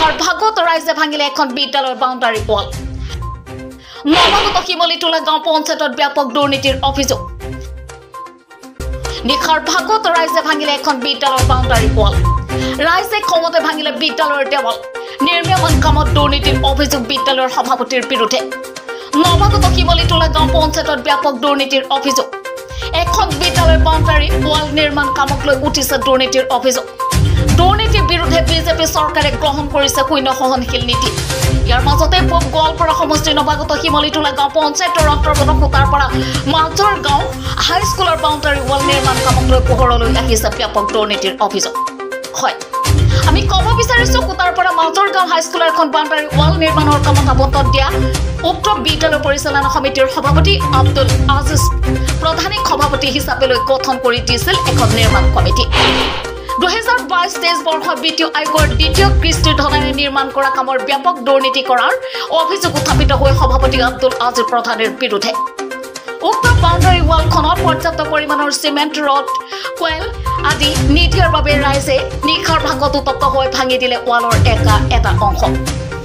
নিশাৰ ভাগত ৰাইজে ভাঙিলে এখন বিদ্যালয়ৰ বাউণ্ডাৰী ৱাল। নৱাগত শিমলীটোলা গাঁও পঞ্চায়তত ব্যাপক দুৰ্নীতিৰ অভিযোগ। নিশাৰ ভাগত ৰাইজে ভাঙিলে এখন বিদ্যালয়ৰ বাউণ্ডাৰী ৱাল। ৰাইজে খঙতে ভাঙিলে বিদ্যালয়ৰ দেৱাল। নিৰ্মাণ কামত দুৰ্নীতিৰ অভিযোগ বিদ্যালয়ৰ সভাপতিৰ বিৰুদ্ধে। নৱাগত শিমলীটোলা গাঁও পঞ্চায়তত ব্যাপক দুৰ্নীতিৰ অভিযোগ। এখন বিদ্যালয়ৰ বাউণ্ডাৰী ৱাল নিৰ্মাণ কামক লৈ উঠিছে দুৰ্নীতিৰ অভিযোগ। দুৰ্নীতিৰ বিৰুদ্ধে বিজেপি চৰকাৰে গ্ৰহণ কৰিছে শূন্য সহনশীল নীতি। ইয়াৰ মাজতে পূব গোৱালপাৰা সমষ্টিৰ নৱাগত শিমলীটোলা গাঁও পঞ্চায়তৰ অন্তৰ্গত খুটাৰপাৰা মাজৰ গাঁও হাইস্কুলৰ বাউণ্ডাৰী ৱাল নিৰ্মাণ কামক লৈ পোহৰলৈ আহিছে ব্যাপক দুৰ্নীতিৰ অভিযোগ। হয়, আমি ক'ব বিচাৰিছো খুটাৰপাৰা মাজৰ গাঁও হাইস্কুলৰ এখন বাউণ্ডাৰী ৱাল নিৰ্মাণৰ কামত আবণ্টন দিয়া উক্ত বিদ্যালয় পৰিচালনা সমিতিৰ সভাপতি আব্দুল আজিজ প্ৰধানিক সভাপতি হিচাপে লৈ গঠন কৰি দিছিল এখন নিৰ্মাণ কমিটি। 2022-23 বৰ্ষত বিত্তীয় আয়োগৰ দ্বিতীয় কিস্তিৰ ধনেৰে নিৰ্মাণ কৰা কামৰ ব্যাপক দুৰ্নীতি কৰাৰ অভিযোগ উত্থাপিত হৈ সভাপতি আব্দুল আজিজ প্ৰধানৰ বিৰুদ্ধে। উক্ত বাউণ্ডাৰী ৱালখনত পৰ্যাপ্ত পৰিমাণৰ চিমেণ্ট ৰড কোৱেল আদি নিদিয়াৰ বাবে ৰাইজে নিশাৰ ভাগত উত্তপ্ত হৈ ভাঙি দিলে ৱালৰ এটা অংশ।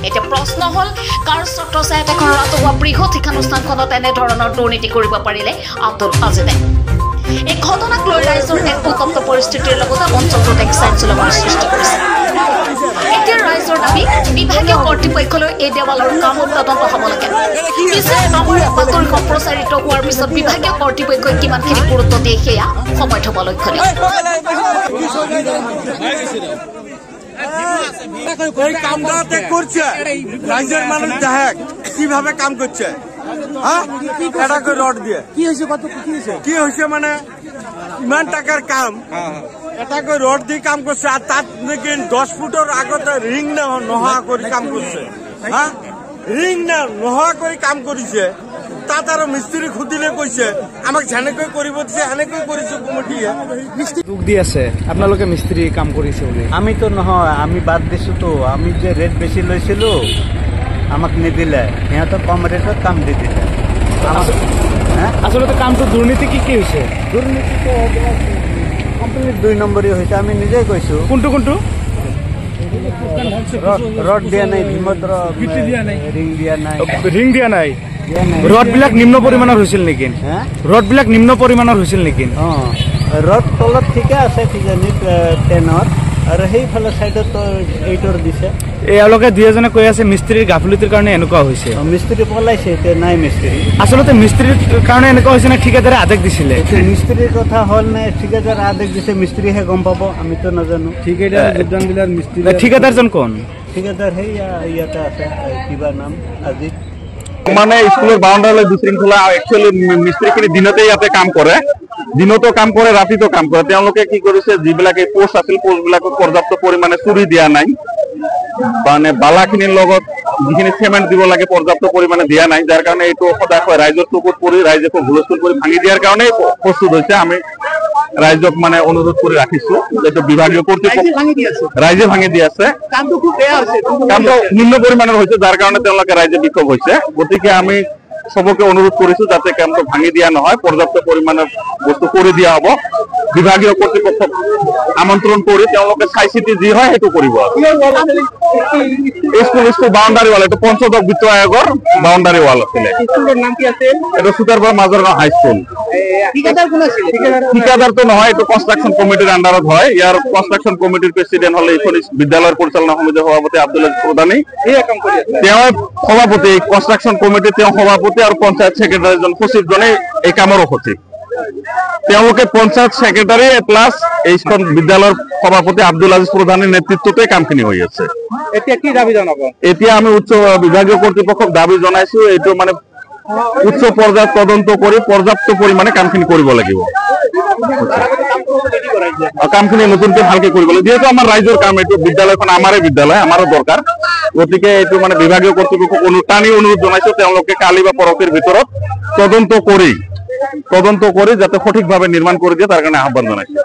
এতিয়া প্ৰশ্ন হ'ল, কাৰ ছত্ৰছায়াত এখন ৰাজহুৱা বৃহৎ শিক্ষানুষ্ঠানখনত এনেধৰণৰ দুৰ্নীতি কৰিব পাৰিলে আব্দুল আজিজে? এই ঘটনাক লৈ ৰাইজৰ এক উত্তপ্ত পৰিস্থিতিৰ লগতে অঞ্চলটোত এক চাঞ্চল্যৰ সৃষ্টি কৰিছে। এতিয়া ৰাইজৰ দাবী, বিভাগীয় কৰ্তৃপক্ষলৈ এই দেৱালৰ কামত তদন্ত হ'ব লাগে। পিছে আমাৰ বাতৰি সম্প্ৰচাৰিত হোৱাৰ পিছত বিভাগীয় কৰ্তৃপক্ষই কিমানখিনি গুৰুত্ব দিয়ে সেয়া সময় থ'ব লক্ষণীয়। রাজ্যের মানুষ দেখ কিভাবে কাম করছে, এটা করে রড দিয়ে কি হয়েছে মানে ইমান টাকার কাম এটা করে রড দিয়ে কাম করছে, আর তার নাকি 10 ফুটের আগতে রিং নহা করে কাম করছে। রিং নহা করে কাম করেছে, তাত আর মিস্ত্রি খুদিলে কৈছে আমাক যেনেকৈ কৰিব দিছে সেনেকৈ কৰিছো কমিটিয়ে। দুখ দি আছে আপোনালোকে মিস্ত্ৰি কাম কৰিছে বুলি। আমি তো নহয়, আমি বাদ দিছো তো। আমি যে রেট বেশি লৈছিল আমাক নিদিলে, সিহঁতক কম রেটত কাম দি দিলে। আসলে কামটো দুর্নীতি কি হৈছে? দুর্নীতি তো কমপ্লিট 2 নম্বরই হৈছে। আমি নিজেই কৈছো। কোনটো রড দিয়া নাই, ভীমদ্র রিং দিয়া নাই। রড বিলাক নিম্ন পৰিমাণৰ হৈছিল নেকি? ৰড বিলাক নিম্ন পৰিমাণৰ হৈছিল নেকি? ৰড তলত ঠিকে আছে কিজানি 10-ৰ, আৰু সেইফালে চাইডত 8-ৰ দিছে। এওঁলোকে দুই এজনে কৈ আছে মিস্ত্ৰীৰ গাফিলতিৰ কাৰণে এনেকুৱা হৈছে। মিস্ত্ৰি পলাইছে, এতিয়া নাই মিস্ত্ৰি। আচলতে মিস্ত্ৰীৰ কাৰণে এনেকুৱা হৈছে নে ঠিকাদাৰে আদেশ দিছিলে? মিস্ত্ৰিৰ কথা হল নে ঠিকাদাৰ আদেশ দিছে, মিস্ত্ৰিহে গম পাব, আমি তো নাজানো। ঠিকাদাৰজন কোন? ঠিকাদাৰ সেই ইয়াতে আছে, কিবা নাম আজি। মানে স্কুলেৰ বাউন্ডাৰি বিশৃংখলা একচুয়ালি মিস্ত্ৰিখিনি দিনতে ইয়াতে কাম কৰে, দিনতো কাম কৰে, ৰাতিতো কাম কৰে। তেওঁলোকে কি কৰিছে, যিবিলাকে পোষ্ট আছিল পোষ্টবিলাকক পৰ্যাপ্ত পৰিমাণে চুৰি দিয়া নাই, মানে বালাখিনিৰ লগত যিখিনি চিমেণ্ট দিব লাগে পৰ্যাপ্ত পৰিমাণে দিয়া নাই, যাৰ কাৰণে এইটো সদায় হয় ৰাইজৰ চকুত পৰি ৰাইজে হুলস্থুল কৰি ভাঙি দিয়াৰ কাৰণে প্ৰস্তুত হৈছে। আমি ৰাইজক মানে অনুৰোধ কৰি ৰাখিছো, এইটো বিভাগীয় কৰ্তৃপক্ষ ৰাইজে ভাঙি দি আছে। কামটো নিম্ন পৰিমাণৰ হৈছে, যাৰ কাৰণে তেওঁলোকে ৰাইজে বিক্ষোভ হৈছে। গতিকে আমি সবকে অনুৰোধ কৰিছো যাতে কামটো ভাঙি দিয়া নহয়, পৰ্যাপ্ত পৰিমাণৰ বস্তু কৰি দিয়া হ'ব। বিভাগীয় কৰ্তৃপক্ষক আমন্ত্ৰণ কৰি তেওঁলোকে চাই চিতি যি হয় সেইটো কৰিব। স্কুল বাউণ্ডাৰী ৱাল, এইটো পঞ্চদশ বিত্ত আয়োগৰ বাউণ্ডাৰী ৱাল আছিলে। এইটো খুটাৰপাৰা মাজৰ গাঁও হাইস্কুল। ঠিকাদাৰটো নহয়, এইটো কনষ্ট্ৰাকশ্যন কমিটিৰ আণ্ডাৰত হয়। ইয়াৰ কনষ্ট্ৰাকশ্যন কমিটিৰ প্ৰেচিডেণ্ট হলে এইখন বিদ্যালয়ৰ পৰিচালনা সমিতিৰ সভাপতি আব্দুল আজিজ প্ৰধানী, তেওঁ সভাপতি। কনষ্ট্ৰাকশ্যন কমিটিৰ তেওঁ সভাপতি আৰু পঞ্চায়ত ছেক্ৰেটাৰীজন সচিবজনে এই কামৰো সচিব। তেওঁলোকে পঞ্চায়ত ছেক্ৰেটাৰী প্লাছ এইখন বিদ্যালয়ৰ সভাপতি আব্দুল আজিজ প্ৰধানৰ নেতৃত্বতে কামখিনি হৈ আছে। এতিয়া কি দাবী জনাব? এতিয়া আমি উচ্চ বিভাগীয় কৰ্তৃপক্ষক দাবী জনাইছো, এইটো মানে উচ্চ পৰ্যায়ত তদন্ত কৰি পৰ্যাপ্ত পৰিমাণে কামখিনি কৰিব লাগিব। কামখিনি নতুনকে ভালকে কৰিব লাগিব, যিহেতু আমাৰ ৰাইজৰ কাম, এইটো বিদ্যালয়খন আমাৰে বিদ্যালয়, আমাৰো দৰকাৰ। গতিকে এইটো মানে বিভাগীয় কৰ্তৃপক্ষক অনুৰোধ জনাইছো, তেওঁলোকে কালি বা পৰহিৰ ভিতৰত তদন্ত কৰি যাতে সঠিকভাৱে নিৰ্মাণ কৰি দিয়ে তাৰ কাৰণে আহ্বান জনাইছো।